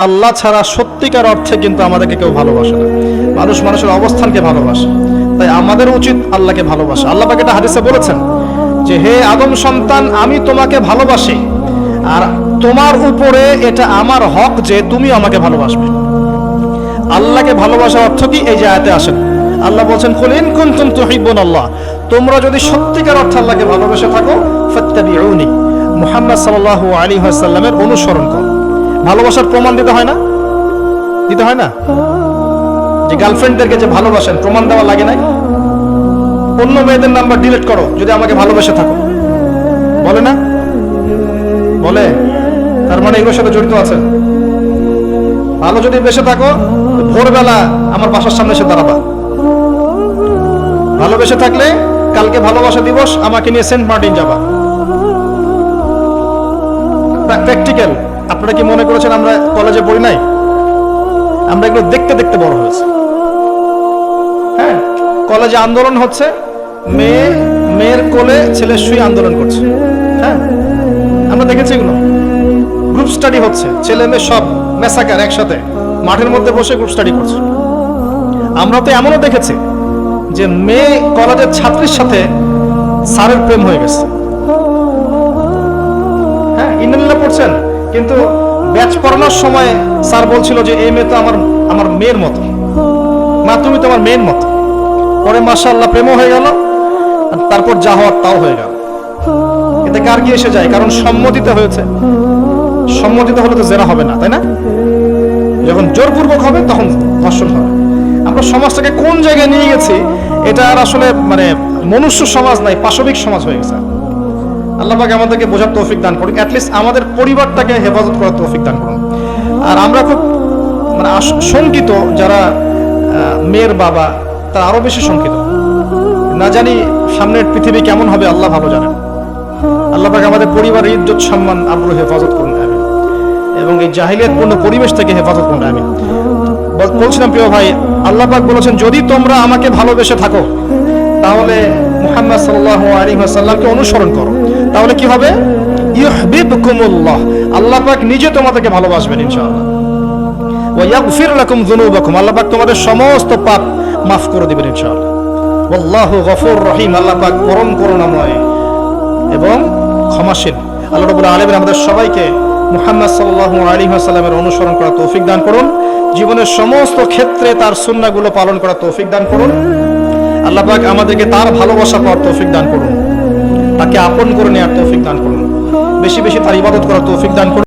আল্লাহ ছাড়া সত্যিকার অর্থে কিন্তু আমাদেরকে কেউ ভালোবাসে না। মানুষ মানুষের অবস্থানকে ভালোবাসে, তাই আমাদের উচিত আল্লাহকে ভালোবাসা। আল্লাহ পাক এটা হাদিসে বলেছেন যে, হে আদম সন্তান, আমি তোমাকে ভালোবাসি আর তোমার উপরে এটা আমার হক যে তুমি আমাকে ভালোবাসবে। আল্লাহকে ভালোবাসার অর্থ কি? এই যে আয়াতে আসেন, আল্লাহ বলছেন, কুল ইন কুনতুম তুহিব্বুনাল্লাহ, তোমরা যদি সত্যিকার অর্থে আল্লাহকে ভালোবেসে থাকো, ফাত্তাবিউনি, মুহাম্মদ সাল্লাল্লাহু আলাইহি ওয়াসাল্লামের অনুসরণ করো। ভালোবাসার প্রমাণ দিতে হয় না? দিতে হয় না? যে গার্লফ্রেন্ডদেরকে যে ভালোবাসেন, প্রমাণ দেওয়া লাগে নাই? অন্য মেয়েদের নাম্বার ডিলিট করো যদি আমাকে ভালোবেসে থাকো, বলে না? বলে। তার মানে এগুলোর সাথে জড়িত আছেন। ভালো যদি বেসে থাকো, ভোরবেলা আমার বাসার সামনে এসে দাঁড়াবা। ভালোবেসে থাকলে কালকে ভালোবাসা দিবস, আমাকে নিয়ে সেন্ট মার্টিন যাবা। প্র্যাকটিক্যাল। আপনারা কি মনে করেছেন আমরা কলেজে পড়ি নাই? আমরা এগুলো দেখতে দেখতে বড় হয়েছে। হ্যাঁ, কলেজে আন্দোলন হচ্ছে, মেয়ের কোলে ছেলে শুয়ে আন্দোলন করছে। হ্যাঁ, আমরা দেখেছি এগুলো। গ্রুপ স্টাডি হচ্ছে, ছেলে মেয়ে সব মেসাকার একসাথে মাঠের মধ্যে বসে গ্রুপ স্টাডি করছে। আমরা তো এমনও দেখেছি যে মেয়ে কলেজের ছাত্রীর সাথে স্যারের প্রেম হয়ে গেছে। হ্যাঁ, ইন্টারনেটে পড়ছেন, কিন্তু ব্যাচ পড়ানোর সময় স্যার বলছিল যে এই মেয়ে তো আমার মেয়ের মতো, মা তুমি তো আমার মেয়ের মতো। পরে মাশাআল্লাহ প্রেমও হয়ে গেল, আর তারপর যা হওয়ার তাও হয়ে গেল। এতে কার কি এসে যায়? কারণ সম্মতিতে হয়েছে। সম্মতিতে হলে তো জেনা হবে না, তাই না? যখন জোরপূর্বক হবে তখন ধর্ষণ হবে। আমরা সমাজটাকে কোন জায়গায় নিয়ে গেছি, এটা আর আসলে মানে মনুষ্য সমাজ নাই, পাশবিক সমাজ হয়ে গেছে। আল্লাহ পাক আমাদেরকে বোঝার তৌফিক দান করুন, অ্যাটলিস্ট আমাদের পরিবারটাকে হেফাজত করার তৌফিক দান করুন। আর আমরা খুব মানে শঙ্কিত, যারা মেয়ের বাবা তারা আরো বেশি শঙ্কিত। না জানি সামনের পৃথিবী কেমন হবে, আল্লাহ ভালো জানেন। আল্লাহ পাক আমাদের পরিবারের ইজ্জত সম্মান আবরু হেফাজত করুন, আমিন। এবং এই জাহিলিয়াতপূর্ণ পরিবেশ থেকে হেফাজত করুন, আমিন। বলছিলাম প্রিয় ভাই, আল্লাহ পাক বলেছেন, যদি তোমরা আমাকে ভালোবেসে থাকো তাহলে মুহাম্মদ সাল্লাল্লাহু আলাইহি ওয়াসাল্লামকে অনুসরণ করো। তাহলে কি হবে? ইউহিব্বুকুমুল্লাহ, আল্লাহ পাক নিজে তোমাদেরকে ভালোবাসবেন ইনশাআল্লাহ। ওয়া ইয়াগফির লাকুম যুনুবাকুম, আল্লাহ পাক তোমাদের সমস্ত পাপ মাফ করে দিবেন ইনশাআল্লাহ। ওয়াল্লাহু গফুর রহিম, আল্লাহ পাক পরম করুণাময় এবং ক্ষমাশীল। আল্লাহ রাব্বুল আলামিন আমাদের সবাইকে মুহাম্মদ সাল্লাল্লাহু আলাইহি ওয়াসাল্লামের অনুসরণ করার তৌফিক দান করুন। জীবনের সমস্ত ক্ষেত্রে তার সুন্নাহগুলো পালন করার তৌফিক দান করুন। আল্লাহ পাক আমাদেরকে তার ভালোবাসা পাওয়ার তৌফিক দান করুন, তাকে আপন করে নেওয়ার তৌফিক দান করুন, বেশি বেশি তার ইবাদত করার তৌফিক দান করুন।